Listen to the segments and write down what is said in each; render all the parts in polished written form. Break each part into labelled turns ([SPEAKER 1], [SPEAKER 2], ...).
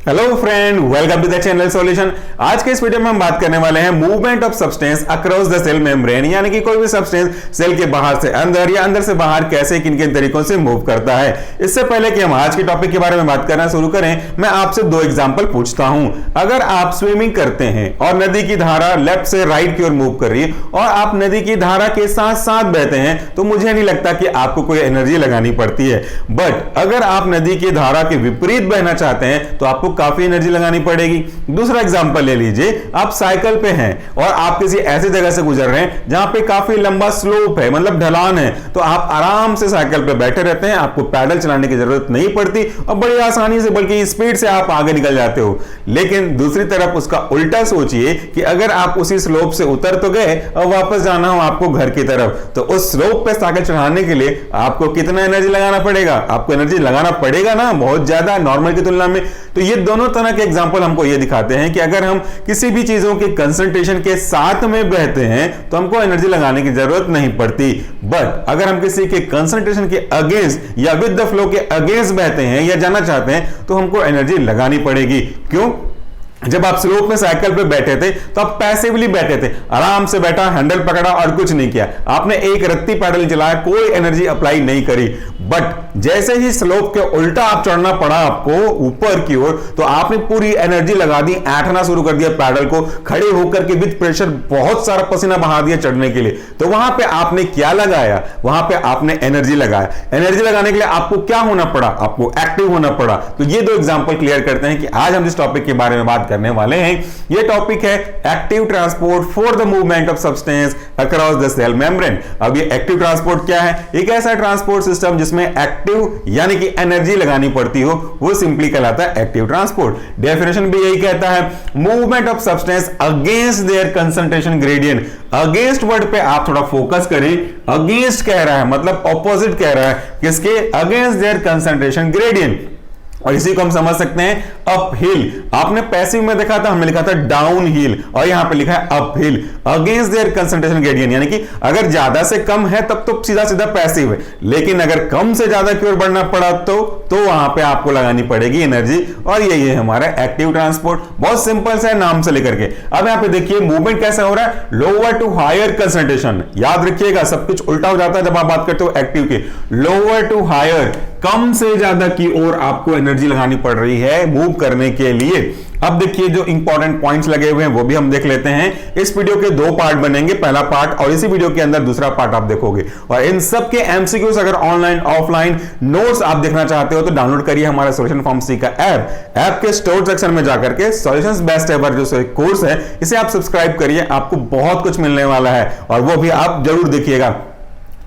[SPEAKER 1] Hello friend, welcome to the channel solution. आज के इस वीडियो में हम बात करने वाले हैं movement of substance across the cell membrane, यानी कि कोई भी सब्सटेंस सेल के बाहर से अंदर या अंदर से बाहर कैसे किन किन तरीकों से मूव करता है। इससे पहले कि हम आज के टॉपिक के बारे में बात करना शुरू करें, मैं आपसे दो एग्जांपल पूछता हूं। अगर आप स्विमिंग करते हैं और नदी की धारा लेफ्ट से राइट की ओर मूव कर रही है और आप नदी की धारा के साथ साथ बहते हैं, तो मुझे नहीं लगता कि आपको कोई एनर्जी लगानी पड़ती है। बट अगर आप नदी की धारा के विपरीत बहना चाहते हैं तो आपको काफी एनर्जी लगानी पड़ेगी। दूसरा एग्जांपल ले लीजिए, आप साइकिल पे हैं और आप किसी ऐसी जगह से गुजर रहे हैं जहां पे काफी लंबा स्लोप है, मतलब ढलान है, तो आप आराम से साइकिल पे बैठे रहते हैं, आपको पैडल चलाने की जरूरत नहीं पड़ती और बड़ी आसानी से बल्कि स्पीड से आप आगे निकल जाते हो। लेकिन दूसरी तरफ उसका उल्टा सोचिए कि अगर आप उसी स्लोप से उतर तो गए और वापस जाना हो आपको घर की तरफ, तो उस स्लोप पे साइकिल चढ़ाने के लिए आपको कितना एनर्जी लगाना पड़ेगा? आपको एनर्जी लगाना पड़ेगा ना, बहुत ज्यादा, नॉर्मल की तुलना में। तो ये दोनों तरह के एग्जांपल हमको ये दिखाते हैं कि अगर हम किसी भी चीजों के कंसंट्रेशन के साथ में बहते हैं तो हमको एनर्जी लगाने की जरूरत नहीं पड़ती। बट अगर हम किसी के कंसंट्रेशन के अगेंस्ट या विद द फ्लो के अगेंस्ट बहते हैं या जाना चाहते हैं तो हमको एनर्जी लगानी पड़ेगी। क्यों? जब आप स्लोप में साइकिल पे बैठे थे तो आप पैसिवली बैठे थे, आराम से बैठा, हैंडल पकड़ा और कुछ नहीं किया, आपने एक रत्ती पैडल चलाया, कोई एनर्जी अप्लाई नहीं करी। बट जैसे ही स्लोप के उल्टा आप चढ़ना पड़ा आपको ऊपर की ओर, तो आपने पूरी एनर्जी लगा दी, ऐंठना शुरू कर दिया पैडल को, खड़े होकर के विद प्रेशर बहुत सारा पसीना बहा दिया चढ़ने के लिए। तो वहां पे आपने क्या लगाया? वहां पे आपने एनर्जी लगाया। एनर्जी लगाने के लिए आपको क्या होना पड़ा? आपको एक्टिव होना पड़ा। तो ये दो एग्जांपल क्लियर करते हैं कि आज हम जिस टॉपिक के बारे में बात करने वाले हैं, ये टॉपिक है active transport for the movement of substance across the cell membrane. अब ये एक्टिव ट्रांसपोर्ट क्या है? एक ऐसा ट्रांसपोर्ट सिस्टम जिसमें एक्टिव यानी कि एनर्जी लगानी पड़ती हो, वो सिंपली कहलाता है एक्टिव ट्रांसपोर्ट। डेफिनेशन भी यही कहता है, movement of substance against their concentration gradient. Against word पे आप थोड़ा फोकस करिए, अगेंस्ट कह रहा है मतलब ऑपोजिट कह रहा है, किसके? Against their concentration gradient. और इसी को हम समझ सकते हैं अप हिल। आपने पैसिव में देखा था, हमने लिखा था डाउन हिल, और यहां पे लिखा है up hill. Against their concentration gradient, यानी कि अगर ज्यादा से कम है तब तो सीधा सीधा पैसिव है, लेकिन अगर कम से ज्यादा की ओर बढ़ना पड़ा तो वहां पे आपको लगानी पड़ेगी एनर्जी। और यही है हमारा एक्टिव ट्रांसपोर्ट। बहुत सिंपल सा है नाम से लेकर के। अब यहां पे देखिए मूवमेंट कैसे हो रहा है, लोअर टू हायर कंसंट्रेशन। याद रखिएगा, सब कुछ उल्टा हो जाता है जब आप बात करते हो एक्टिव की। लोअर टू हायर, कम से ज्यादा की ओर आपको एनर्जी लगानी पड़ रही है मूव करने के लिए। अब देखिए जो इंपॉर्टेंट पॉइंट्स लगे हुए हैं वो भी हम देख लेते हैं। इस वीडियो के दो पार्ट बनेंगे, पहला पार्ट और इसी वीडियो के अंदर दूसरा पार्ट आप देखोगे। और इन सब के एमसीक्यूज अगर ऑनलाइन ऑफलाइन नोट्स आप देखना चाहते हो तो डाउनलोड करिए हमारा सॉल्यूशन फार्मेसी का ऐप के स्टोर सेक्शन में जाकर के सॉल्यूशंस बेस्ट एवर जो कोर्स है इसे आप सब्सक्राइब करिए, आपको बहुत कुछ मिलने वाला है और वो भी आप जरूर देखिएगा।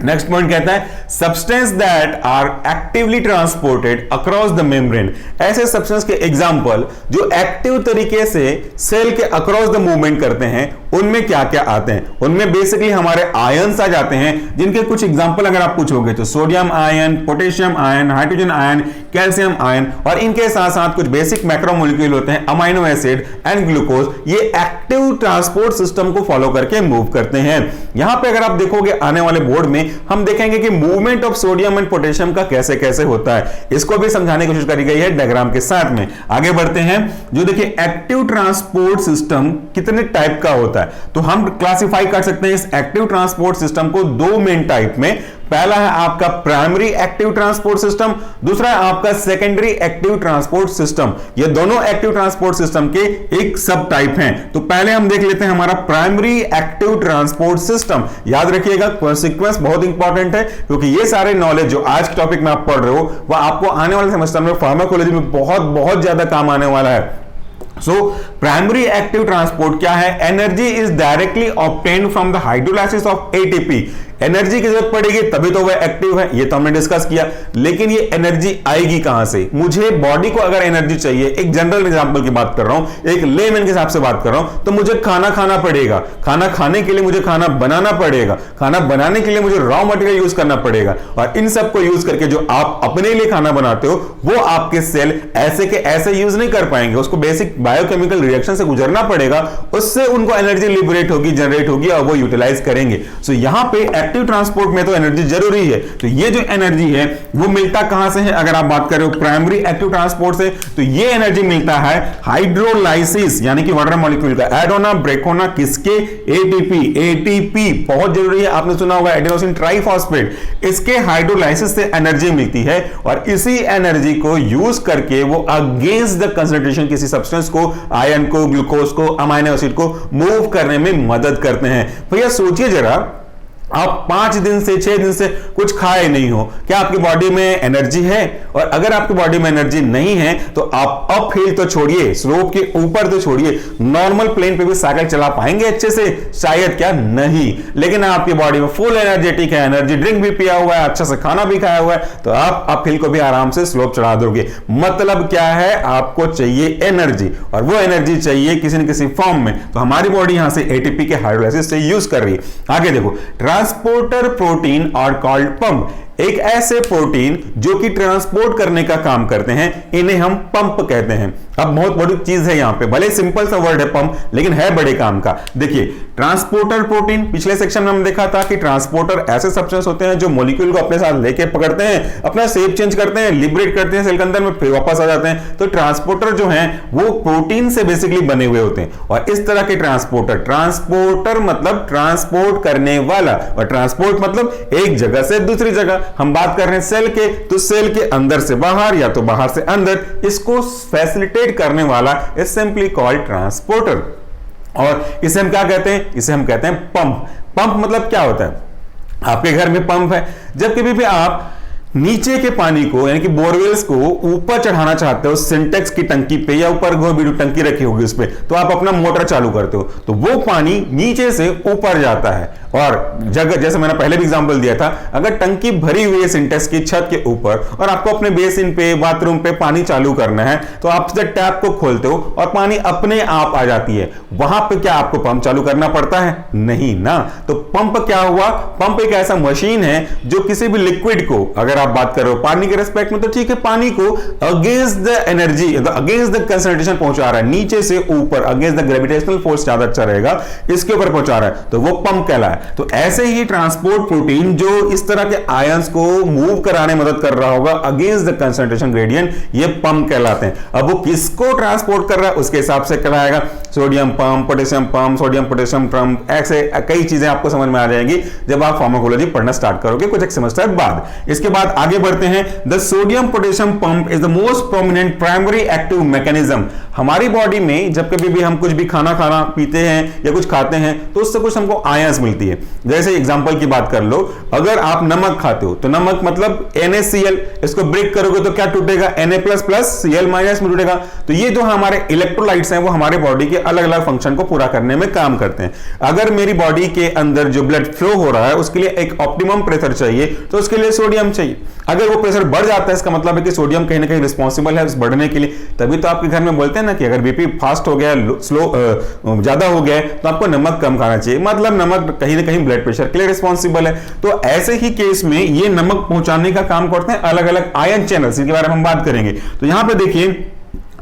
[SPEAKER 1] नेक्स्ट पॉइंट कहता है substance that are actively transported across the membrane. ऐसे सब्सटेंस के एग्जांपल जो एक्टिव तरीके से सेल के अक्रॉस द मूवमेंट करते हैं, उनमें क्या क्या आते हैं? उनमें बेसिकली हमारे आयंस आ जाते हैं, जिनके कुछ एग्जांपल अगर आप पूछोगे तो sodium ion, potassium ion, hydrogen ion, calcium ion, और इनके साथ साथ कुछ बेसिक मैक्रोमोलिक्यूल होते हैं, अमाइनो एसिड एंड ग्लूकोज। ये एक्टिव ट्रांसपोर्ट सिस्टम को फॉलो करके मूव करते हैं। यहां पे अगर आप देखोगे आने वाले बोर्ड में हम देखेंगे कि movement of sodium and potassium का कैसे कैसे होता है, इसको भी समझाने की कोशिश करी गई है डायग्राम के साथ में। आगे बढ़ते हैं। जो देखिए एक्टिव ट्रांसपोर्ट सिस्टम कितने टाइप का होता है, तो हम क्लासिफाई कर सकते हैं इस एक्टिव ट्रांसपोर्ट सिस्टम को दो मेन टाइप में। पहला है आपका प्राइमरी एक्टिव ट्रांसपोर्ट सिस्टम, दूसरा है आपका सेकेंडरी एक्टिव ट्रांसपोर्ट सिस्टम। ये दोनों एक्टिव ट्रांसपोर्ट सिस्टम के एक सब टाइप हैं। तो पहले हम देख लेते हैं हमारा प्राइमरी एक्टिव ट्रांसपोर्ट सिस्टम। याद रखिएगा सीक्वेंस बहुत इंपॉर्टेंट है, क्योंकि ये सारे नॉलेज जो आज के टॉपिक में आप पढ़ रहे हो वह आपको आने वाले सेमेस्टर में फार्माकोलॉजी में बहुत बहुत ज्यादा काम आने वाला है। So, primary active transport क्या है? Energy is directly obtained from the hydrolysis of ATP। Energy की जरूरत पड़ेगी तभी तो वह एक्टिव है, ये तो हमने डिस्कस किया। लेकिन ये एनर्जी आएगी कहां से? मुझे बॉडी को अगर एनर्जी चाहिए, एक जनरल एग्जांपल की बात कर रहा हूं, एक लेमैन के हिसाब से बात कर रहा हूं, तो मुझे खाना खाना पड़ेगा। खाना खाने के लिए मुझे खाना बनाना पड़ेगा, खाना बनाने के लिए मुझे रॉ मटेरियल यूज करना पड़ेगा, और इन सब को यूज करके जो आप अपने लिए खाना बनाते हो वो आपके सेल ऐसे के ऐसे यूज नहीं कर पाएंगे, उसको बेसिक बायोकेमिकल रिएक्शन से गुजरना पड़ेगा, उससे उनको एनर्जी लिबरेट होगी, जनरेट होगी और वो यूटिलाइज करेंगे। सो यहां पे एक्टिव ट्रांसपोर्ट में तो एनर्जी जरूरी है। तो ये जो एनर्जी है वो मिलता कहां से है, अगर आप बात कर रहे हो प्राइमरी एक्टिव ट्रांसपोर्ट से, तो ये एनर्जी मिलता है हाइड्रोलाइसिस यानी कि वाटर मॉलिक्यूल का ऐड होना, ब्रेक होना, किसके, एटीपी। एटीपी बहुत जरूरी है, आपने सुना होगा एडेनोसिन ट्राइफॉस्फेट, इसके हाइड्रोलाइसिस से एनर्जी मिलती है और इसी एनर्जी को यूज करके वो अगेंस्ट द कंसंट्रेशन किसी सब्सटेंस को, आयन को, ग्लूकोज को, अमाइनो एसिड को मूव करने में मदद करते हैं। भैया सोचिए जरा, आप 5 दिन से 6 दिन से कुछ खाए नहीं हो, क्या आपकी बॉडी में एनर्जी है? और अगर आपकी बॉडी में एनर्जी नहीं है तो आप अप हिल तो छोड़िए, स्लोप के ऊपर तो छोड़िए, नॉर्मल प्लेन पे भी साइकिल चला पाएंगे अच्छे से? शायद क्या नहीं। लेकिन आपकी बॉडी में फुल एनर्जेटिक है, एनर्जी ड्रिंक भी पिया हुआ है, अच्छा से खाना भी खाया हुआ है, तो आप अप हिल को भी आराम से स्लोप चढ़ा दोगे। मतलब क्या है, आपको चाहिए एनर्जी, और वो एनर्जी चाहिए किसी न किसी फॉर्म में। तो हमारी बॉडी यहां से एटीपी के हाइड्रोलाइसिस से यूज कर रही है। आगे देखो, ट्रांसपोर्टर प्रोटीन और कॉल्ड पंप, एक ऐसे प्रोटीन जो कि ट्रांसपोर्ट करने का काम करते हैं, इन्हें हम पंप कहते हैं। अब बहुत बड़ी चीज है यहां पे, भले सिंपल सा वर्ड है पंप, लेकिन है बड़े काम का। देखिए, ट्रांसपोर्टर प्रोटीन, पिछले सेक्शन में हम देखा था कि ट्रांसपोर्टर ऐसे सब्सटेंस होते हैं जो मॉलिक्यूल को अपने साथ लेके पकड़ते हैं, अपना शेप चेंज करते हैं, लिबरेट करते हैं सेल के अंदर में, फिर वापस आ जाते हैं। तो ट्रांसपोर्टर जो है वो प्रोटीन से बेसिकली बने हुए होते हैं। और इस तरह के ट्रांसपोर्टर मतलब ट्रांसपोर्ट करने वाला, और ट्रांसपोर्ट मतलब एक जगह से दूसरी जगह। हम बात कर रहे हैं सेल के, तो सेल के अंदर से बाहर या तो बाहर से अंदर, इसको फैसिलिटेट करने वाला इज सिंपली कॉल्ड ट्रांसपोर्टर। और इसे हम क्या कहते हैं? इसे हम कहते हैं पंप। पंप मतलब क्या होता है? आपके घर में पंप है, जब कभी भी आप नीचे के पानी को यानी कि बोरवेल्स को ऊपर चढ़ाना चाहते हो सिंटेक्स की टंकी पे, या ऊपर गोभी टंकी रखी होगी उस पे, तो आप अपना मोटर चालू करते हो, तो वो पानी नीचे से ऊपर जाता है। और जगह, जैसे मैंने पहले भी एग्जांपल दिया था, अगर टंकी भरी हुई है सिंटेक्स की छत के ऊपर और आपको अपने बेसिन पे, बाथरूम पे पानी चालू करना है, तो आप जब टैप को खोलते हो और पानी अपने आप आ जाती है, वहां पे क्या आपको पंप चालू करना पड़ता है? नहीं ना। तो पंप क्या हुआ? पंप एक ऐसा मशीन है जो किसी भी लिक्विड को, अगर आप बात कर रहे हो पानी के रेस्पेक्ट में, तो ठीक है, पानी को against the energy, against the concentration पहुंचा रहा है, नीचे से ऊपर, अगेंस्ट द ग्रेविटेशनल फोर्स ज्यादा अच्छा रहेगा, इसके ऊपर पहुंचा रहा है, तो वो पंप कहलाता है। तो ऐसे ही ट्रांसपोर्ट प्रोटीन जो इस तरह के आयंस को मूव कराने में मदद कर रहा होगा अगेंस्ट द कंसंट्रेशन ग्रेडियंट, ये पंप कहलाते हैं। अब वो किसको ट्रांसपोर्ट कर रहा है उसके हिसाब से कहलाएगा, sodium pump, potassium pump, sodium potassium pump, ऐसे कई चीजें आपको समझ में आ जाएंगी जब आप फार्माकोलॉजी पढ़ना स्टार्ट करोगे कुछ एक सेमेस्टर बाद। इसके बाद आगे बढ़ते हैं। The sodium potassium pump is the most prominent primary active mechanism. हमारी बॉडी में जब कभी भी हम कुछ भी खाना पीते हैं या कुछ खाते हैं, तो उससे कुछ हमको आयंस मिलती है। जैसे एग्जांपल की बात कर लो, अगर आप नमक खाते हो तो नमक मतलब NaCl, इसको ब्रेक करोगे तो क्या टूटेगा? Na++ Cl- में टूटेगा। तो ये जो हमारे इलेक्ट्रोलाइट्स हैं वो हमारे बॉडी के अलग अलग फंक्शन को पूरा करने में काम करते हैं। अगर मेरी बॉडी के अंदर जो ब्लड फ्लो हो रहा है उसके लिए एक ऑप्टिमम प्रेशर चाहिए, तो उसके लिए सोडियम चाहिए। अगर वो प्रेशर बढ़ जाता है, इसका मतलब है कि सोडियम कहीं ना कहीं रिस्पॉन्सिबल है उस बढ़ने के लिए। तभी तो आपके घर में बोलते हैं ना कि अगर बीपी फास्ट हो गया, स्लो ज्यादा हो गया, तो आपको नमक कम खाना चाहिए, मतलब नमक कहीं ना कहीं ब्लड प्रेशर के लिए रिस्पॉन्सिबल है। तो ऐसे ही केस में ये नमक पहुंचाने का काम करते हैं अलग अलग आयन चैनल्स, इनके बारे में हम बात करेंगे। तो यहां पे देखिए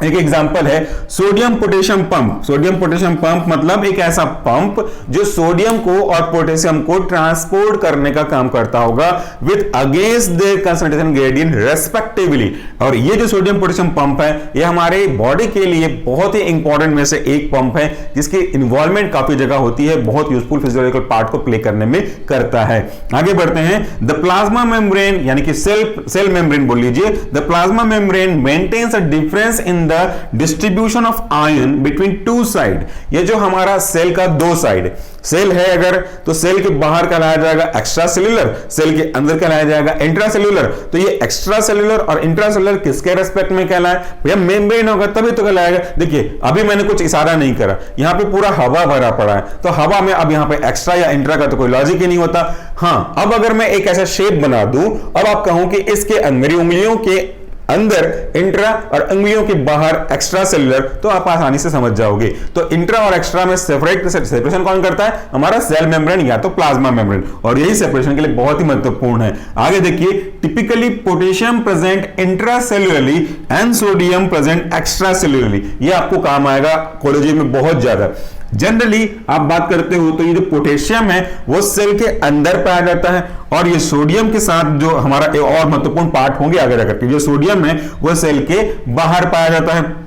[SPEAKER 1] एक एग्जांपल है sodium potassium pump. Sodium potassium pump मतलब एक ऐसा पंप जो सोडियम को और पोटेशियम को ट्रांसपोर्ट करने का काम करता होगा with against the concentration gradient respectively. और ये जो सोडियम पोटेशियम पंप है ये हमारे बॉडी के लिए बहुत ही इंपॉर्टेंट में से एक पंप है, जिसकी इन्वॉल्वमेंट काफी जगह होती है, बहुत यूजफुल फिजियोलॉजिकल पार्ट को प्ले करने में करता है। आगे बढ़ते हैं। द प्लाज्मा मेम्ब्रेन यानी कि सेल मेम्ब्रेन बोल लीजिए। The plasma membrane maintains a difference in the distribution of ion between two side. ये जो हमारा सेल का दो साइड सेल है अगर, तो सेल के बाहर कहलाया जाएगा एक्स्ट्रा सेल्यूलर, सेल के अंदर कहलाया जाएगा इंट्रा सेल्यूलर। तो ये एक्स्ट्रा सेल्यूलर और इंट्रा सेल्यूलर किसके रेस्पेक्ट में कहलाए? भैया मेम्ब्रेन होगा तभी तो कहलाएगा। देखिए अभी मैंने कुछ इशारा नहीं करा, यहां पे पूरा हवा भरा पड़ा है, तो हवा में अब यहां पे एक्स्ट्रा या इंट्रा का तो कोई लॉजिक ही नहीं होता। हाँ, अब अगर मैं एक ऐसा शेप बना दूं, अब आप कहूं कि इसके मेरी उंगलियों के अंदर इंट्रा और उंगलियों के बाहर एक्स्ट्रा सेल्यूलर, तो आप आसानी से समझ जाओगे। तो इंट्रा और एक्स्ट्रा में सेपरेशन कौन करता है? हमारा सेल मेम्ब्रेन या तो प्लाज्मा मेम्ब्रेन, और यही सेपरेशन के लिए बहुत ही महत्वपूर्ण है। आगे देखिए, typically potassium present intra cellularly and sodium present extra cellularly. ये आपको काम आएगा कॉलेज में बहुत ज्यादा। जनरली आप बात करते हो तो ये जो पोटेशियम है वो सेल के अंदर पाया जाता है, और ये सोडियम के साथ जो हमारा एक और महत्वपूर्ण पार्ट होंगे आगे जाकर के, जो सोडियम है वो सेल के बाहर पाया जाता है।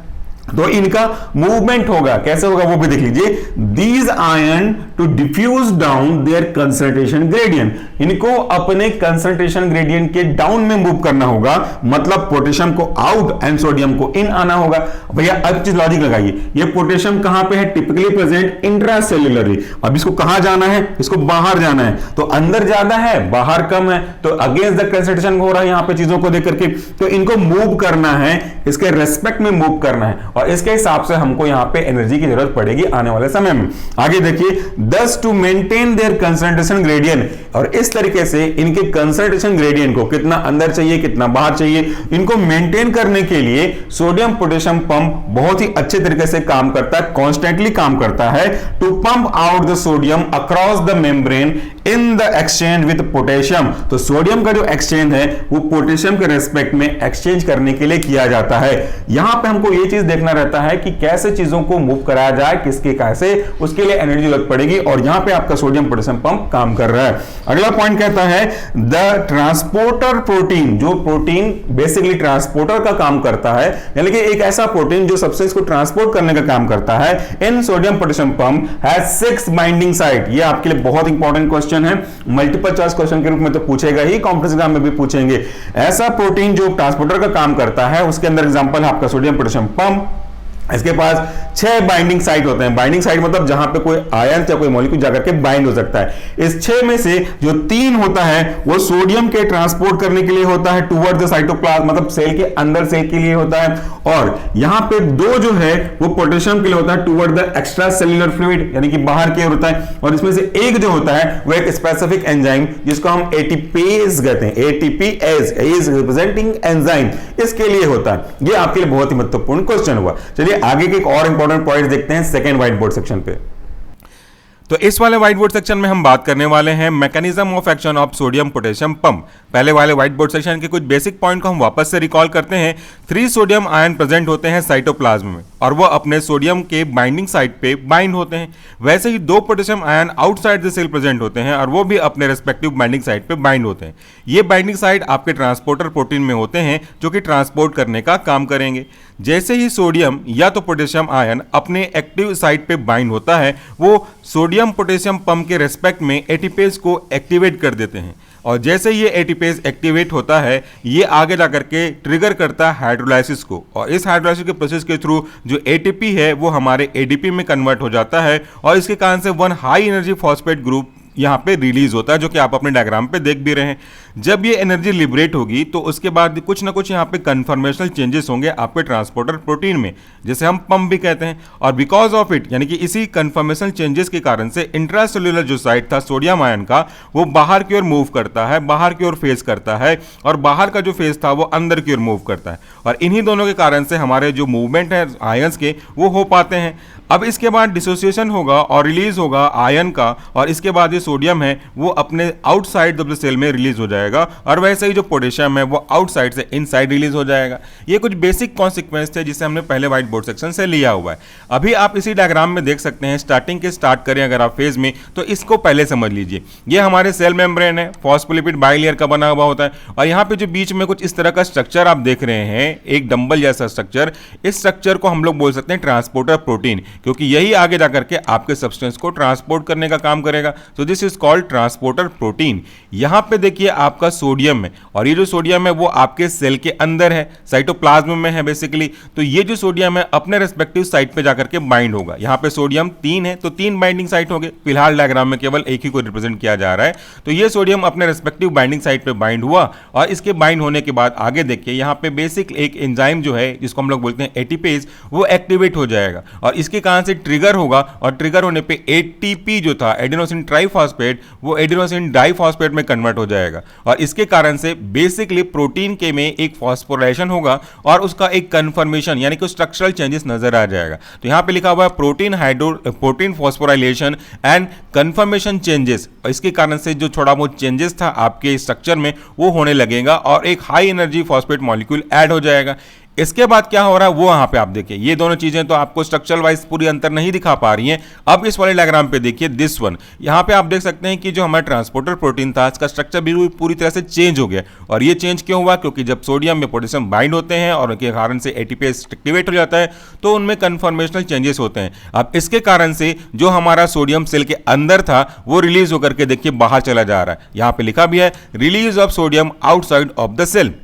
[SPEAKER 1] तो इनका मूवमेंट होगा, कैसे होगा वो भी देख लीजिए। These ion to diffuse down their concentration gradient, इनको अपने कंसंट्रेशन ग्रेडियंट के डाउन में मूव करना होगा, मतलब पोटेशियम को आउट एंड सोडियम को इन आना होगा। भैया अब चीज लॉजिक लगाइए, ये पोटेशियम कहां पे है, टिपिकली प्रेजेंट इंट्रासेल्युलरली। अब इसको कहां जाना है, इसको बाहर जाना है, तो अंदर ज्यादा है बाहर कम है, तो अगेंस्ट द कंसंट्रेशन हो रहा है यहां पे चीजों को देख करके, तो इनको मूव करना है, इसके रेस्पेक्ट में मूव करना है, और इसके हिसाब से हमको यहां पे एनर्जी की जरूरत पड़ेगी आने वाले समय में। आगे देखिए, thus to maintain their concentration gradient, और इस तरीके से इनके कंसंट्रेशन ग्रेडियंट को कितना अंदर चाहिए कितना बाहर चाहिए, इनको मेंटेन करने के लिए सोडियम पोटेशियम पंप बहुत ही अच्छे तरीके से काम करता है, कॉन्स्टेंटली काम करता है to pump out the sodium across the membrane in the exchange with potassium. तो सोडियम का जो एक्सचेंज है वो पोटेशियम के रेस्पेक्ट में एक्सचेंज करने के लिए किया जाता है। यहां पे हमको ये चीज देखना रहता है कि कैसे चीजों को मूव कराया जाए, किसके कैसे, उसके लिए एनर्जी जरूरत पड़ेगी, और यहां पे आपका सोडियम पोटेशियम पंप काम कर रहा है। अगला पॉइंट कहता है द ट्रांसपोर्टर प्रोटीन, जो प्रोटीन बेसिकली ट्रांसपोर्टर का काम करता है, यानी कि एक ऐसा प्रोटीन जो सब्सटेंस को ट्रांसपोर्ट करने का काम करता है, इन sodium potassium pump has 6 binding site. ये आपके लिए बहुत इंपॉर्टेंट क्वेश्चन है, मल्टीपल चॉइस क्वेश्चन के रूप में तो पूछेगा ही, कॉम्पिटिटिव एग्जाम में भी पूछेंगे। ऐसा प्रोटीन जो ट्रांसपोर्टर का काम करता है, उसके अंदर एग्जांपल है आपका सोडियम पोटेशियम पंप। इसके पास 6 बाइंडिंग साइट होते हैं। बाइंडिंग साइट मतलब जहां पे कोई आयन या कोई मॉलिक्यूल जाकर के बाइंड हो सकता है। इस 6 में से जो 3 होता है वो सोडियम के ट्रांसपोर्ट करने के लिए होता है टुवर्ड द साइटोप्लाज्म, मतलब सेल के अंदर सेल के लिए होता है, और यहां पे 2 जो है वो पोटेशियम के लिए होता है toward the extra cellular fluid, यानी कि बाहर की ओर होता है, और इसमें से एक जो होता है वो एक स्पेसिफिक एंजाइम जिसको हम एटीपेज कहते हैं, एटीपीएज इज रिप्रेजेंटिंग एंजाइम, इसके लिए होता है। ये आपके लिए बहुत ही महत्वपूर्ण क्वेश्चन हुआ। चलिए आगे के एक और इंपॉर्टेंट पॉइंट देखते हैं सेकंड व्हाइट बोर्ड सेक्शन पे।
[SPEAKER 2] तो इस वाले व्हाइट बोर्ड सेक्शन में हम बात करने वाले हैं mechanism of action of sodium potassium pump. पहले वाले व्हाइट बोर्ड सेक्शन के कुछ बेसिक पॉइंट को हम वापस से रिकॉल करते हैं। 3 सोडियम आयन प्रेजेंट होते हैं साइटोप्लाज्म में, और वो अपने सोडियम के बाइंडिंग साइट पे बाइंड होते हैं। वैसे ही 2 potassium ion outside the cell present होते हैं, और वो भी अपने रेस्पेक्टिव बाइंडिंग साइट पे बाइंड होते हैं। ये बाइंडिंग साइट आपके ट्रांसपोर्टर प्रोटीन में होते हैं जो कि ट्रांसपोर्ट करने का काम करेंगे। जैसे ही सोडियम या तो पोटेशियम आयन अपने एक्टिव साइट पे बाइंड होता है, वो सोडियम पोटेशियम पंप के रेस्पेक्ट में एटीपेज को एक्टिवेट कर देते हैं, और जैसे ये एटीपेज एक्टिवेट होता है ये आगे जाकर के ट्रिगर करता है हाइड्रोलाइसिस को, और इस हाइड्रोलाइसिस के प्रोसेस के थ्रू जो एटीपी है वो हमारे एडीपी में कन्वर्ट हो जाता है, और इसके कारण से 1 हाई एनर्जी फॉस्फेट ग्रुप यहाँ पे रिलीज होता है, जो कि आप अपने डायग्राम पे देख भी रहे हैं। जब ये एनर्जी लिबरेट होगी तो उसके बाद कुछ ना कुछ यहाँ पे कन्फर्मेशनल चेंजेस होंगे आपके ट्रांसपोर्टर प्रोटीन में, जिसे हम पंप भी कहते हैं। और बिकॉज ऑफ इट, यानी कि इसी कन्फर्मेशनल चेंजेस के कारण से इंट्रासेल्युलर जो साइट था सोडियम आयन का, वो बाहर की ओर मूव करता है, बाहर की ओर फेस करता है, और बाहर का जो फेस था वो अंदर की ओर मूव करता है, और इन्हीं दोनों के कारण से हमारे जो मूवमेंट है आयंस के वो हो पाते हैं। अब इसके बाद डिसोसिएशन होगा और रिलीज होगा आयन का, और इसके बाद ये सोडियम है वो अपने आउटसाइड ऑफ द सेल में रिलीज हो जाएगा, और वैसे ही जो पोटेशियम है वो आउटसाइड से इनसाइड रिलीज हो जाएगा। ये कुछ बेसिक कॉन्सिक्वेंस थे जिसे हमने पहले व्हाइट बोर्ड सेक्शन से लिया हुआ है। अभी आप इसी डायग्राम में देख सकते हैं, स्टार्टिंग के स्टार्ट करें अगर आप फेज में, तो इसको पहले समझ लीजिए। ये हमारे सेल मेम्ब्रेन है, फॉस्फोलिपिड बाइलेयर का बना हुआ होता है, और यहाँ पे जो बीच में कुछ इस तरह का स्ट्रक्चर आप देख रहे हैं, एक डंबल जैसा स्ट्रक्चर, इस स्ट्रक्चर को हम लोग बोल सकते हैं ट्रांसपोर्टर प्रोटीन, क्योंकि यही आगे जाकर के आपके सब्सटेंस को ट्रांसपोर्ट करने का काम करेगा। So this is called transporter protein. यहां पे देखिए आपका सोडियम है, और ये जो सोडियम है वो आपके सेल के अंदर है, साइटोप्लाज्म में है बेसिकली। तो ये जो सोडियम है अपने रेस्पेक्टिव साइट पे जाकर के बाइंड होगा। यहां पे सोडियम 3 है तो 3 बाइंडिंग साइट होंगे। फिलहाल डायग्राम में केवल एक ही को रिप्रेजेंट किया जा रहा है। तो ये सोडियम अपने रेस्पेक्टिव बाइंडिंग साइट पे बाइंड हुआ, और इसके बाइंड होने के बाद आगे देखिए यहाँ पे बेसिक एक एंजाइम जो है जिसको हम लोग बोलते हैं एटीपेज, वो एक्टिवेट हो जाएगा, और इसके कारण से ट्रिगर होगा, और ट्रिगर होने पे एटीपी जो था एडेनोसिन ट्राइफॉस्फेट, वो एडेनोसिन डाइफॉस्फेट में कन्वर्ट हो जाएगा, और इसके कारण से बेसिकली प्रोटीन के में एक फॉस्फोराइलेशन होगा, और उसका एक कन्फर्मेशन यानी कि स्ट्रक्चरल चेंजेस नजर आ जाएगा। तो यहां पे लिखा हुआ है protein phosphorylation and conformation changes. इसके कारण से जो थोड़ा बहुत चेंजेस था आपके स्ट्रक्चर में वो होने लगेगा, और एक high energy phosphate molecule add हो जाएगा। इसके बाद क्या हो रहा है वो यहाँ पे आप देखिए, ये दोनों चीजें तो आपको स्ट्रक्चरल वाइज पूरी अंतर नहीं दिखा पा रही हैं। अब इस वाले डायग्राम पे देखिए दिस वन, यहाँ पे आप देख सकते हैं कि जो हमारा ट्रांसपोर्टर प्रोटीन था इसका स्ट्रक्चर भी पूरी तरह से चेंज हो गया। और ये चेंज क्यों हुआ? क्योंकि जब सोडियम में पोटेशियम बाइंड होते हैं और उनके कारण से एटीपीएस एक्टिवेट हो जाता है तो उनमें कन्फॉर्मेशनल चेंजेस होते हैं। अब इसके कारण से जो हमारा सोडियम सेल के अंदर था वो रिलीज होकर के देखिए बाहर चला जा रहा है। यहां पे लिखा भी है release of sodium outside of the cell.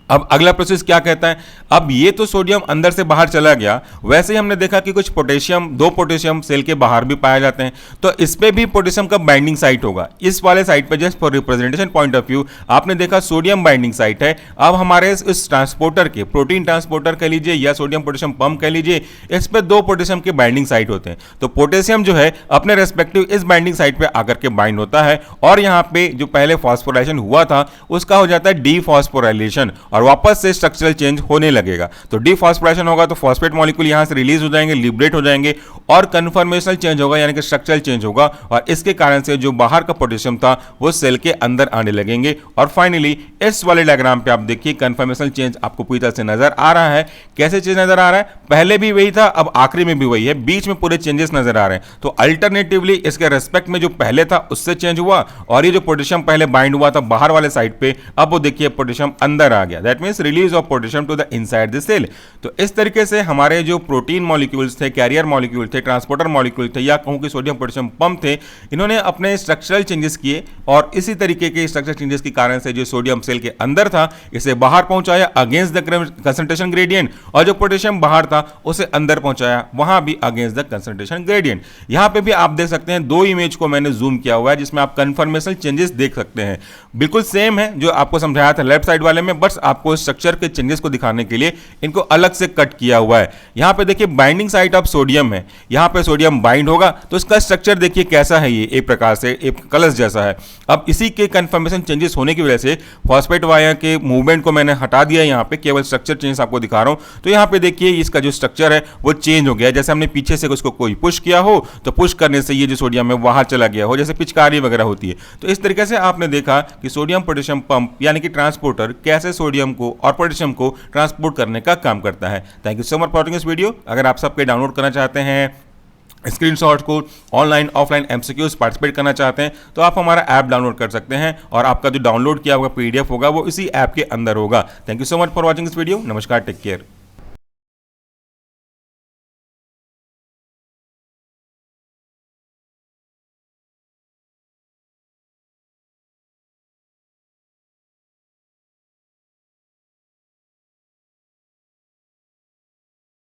[SPEAKER 2] अब अगला प्रोसेस क्या कहता है? अब ये तो सोडियम अंदर से बाहर चला गया, वैसे ही हमने देखा कि कुछ पोटेशियम, 2 पोटेशियम सेल के बाहर भी पाए जाते हैं, तो इस पे भी पोटेशियम का बाइंडिंग साइट होगा। इस वाले साइट पे just for representation point of view आपने देखा सोडियम बाइंडिंग साइट है। अब हमारे इस ट्रांसपोर्टर के, प्रोटीन ट्रांसपोर्टर कह लीजिए या सोडियम पोटेशियम पंप कह लीजिए, इस पे 2 पोटेशियम के बाइंडिंग साइट होते हैं। तो पोटेशियम जो है अपने रेस्पेक्टिव इस बाइंडिंग साइट पे आकर के बाइंड होता है और यहाँ पे जो पहले फॉस्फोराइलेशन हुआ था उसका हो जाता है डीफॉस्फोराइलेशन और वापस से स्ट्रक्चरल चेंज होने लगेगा। तो डीफॉस्फोराइलेशन होगा तो फॉस्फेट मॉलिक्यूल यहां से रिलीज हो जाएंगे, लिबरेट हो जाएंगे और कन्फर्मेशनल चेंज होगा, यानी कि स्ट्रक्चरल चेंज होगा और इसके कारण से जो बाहर का पोटेशियम था वो सेल के अंदर आने लगेंगे। और फाइनली इस वाले डायग्राम पे आप देखिए कन्फर्मेशनल चेंज आपको पूरी तरह से नजर आ रहा है। कैसे चेंज नजर आ रहा है? पहले भी वही था, अब आखिरी में भी वही है, बीच में पूरे चेंजेस नजर आ रहे हैं। तो अल्टरनेटिवली इसके रेस्पेक्ट में जो पहले था उससे चेंज हुआ और ये जो पोटेशियम पहले बाइंड हुआ था बाहर वाले साइड पे, अब वो देखिए पोटेशियम अंदर आ गया। That means release of potassium to the inside the cell. तो इस तरीके से हमारे जो प्रोटीन मॉलिक्यूल्स थे, कैरियर मॉलिक्यूल थे, ट्रांसपोर्टर मॉलिक्यूल थे या कहूं कि सोडियम पोटेशियम पंप थे, इन्होंने अपने स्ट्रक्चरल चेंजेस किए और इसी तरीके के स्ट्रक्चरल चेंजेस के कारण से जो सोडियम सेल के अंदर था इसे बाहर पहुंचाया अगेंस्ट द कंसंट्रेशन ग्रेडियंट और जो पोटेशियम बाहर था उसे अंदर पहुंचाया वहां भी अगेंस्ट द कंसंट्रेशन ग्रेडियंट। यहां पे भी आप देख सकते हैं 2 इमेज को मैंने जूम किया हुआ है जिसमें आप कन्फर्मेशनल चेंजेस देख सकते हैं। बिल्कुल सेम है जो आपको समझाया था लेफ्ट साइड वाले में, बस आपको स्ट्रक्चर के चेंजेस को दिखाने के लिए इनको अलग से कट किया हुआ है। यहां पे देखिए बाइंडिंग साइट ऑफ सोडियम है, यहां पे सोडियम बाइंड होगा तो इसका स्ट्रक्चर देखिए कैसा है, ये एक प्रकार से एक कलश जैसा है। अब इसी के कंफर्मेशन चेंजेस होने की वजह से फॉस्फेट वायर के मूवमेंट को मैंने हटा दिया, यहां पे केवल स्ट्रक्चर चेंजेस आपको दिखा रहा हूं। तो यहां पे देखिए इसका जो स्ट्रक्चर है वो चेंज हो गया, जैसे हमने पीछे से उसको कोई पुश किया हो तो पुश करने से ये जो सोडियम है बाहर चला गया हो, जैसे पिचकारी वगैरह होती है। तो इस तरीके से आपने देखा कि सोडियम पोटेशियम पंप यानी कि ट्रांसपोर्टर कैसे सोडियम को और पोटेशियम को ट्रांसपोर्ट करने का काम करता है। Thank you so much for watching this video. अगर आप सबके डाउनलोड करना चाहते हैं स्क्रीनशॉट को, ऑनलाइन ऑफलाइन एमसीक्यूज पार्टिसिपेट करना चाहते हैं तो आप हमारा ऐप डाउनलोड कर सकते हैं और आपका जो डाउनलोड किया हुआ पीडीएफ होगा वो इसी ऐप के अंदर होगा। Thank you so much for watching this video. नमस्कार, टेक केयर।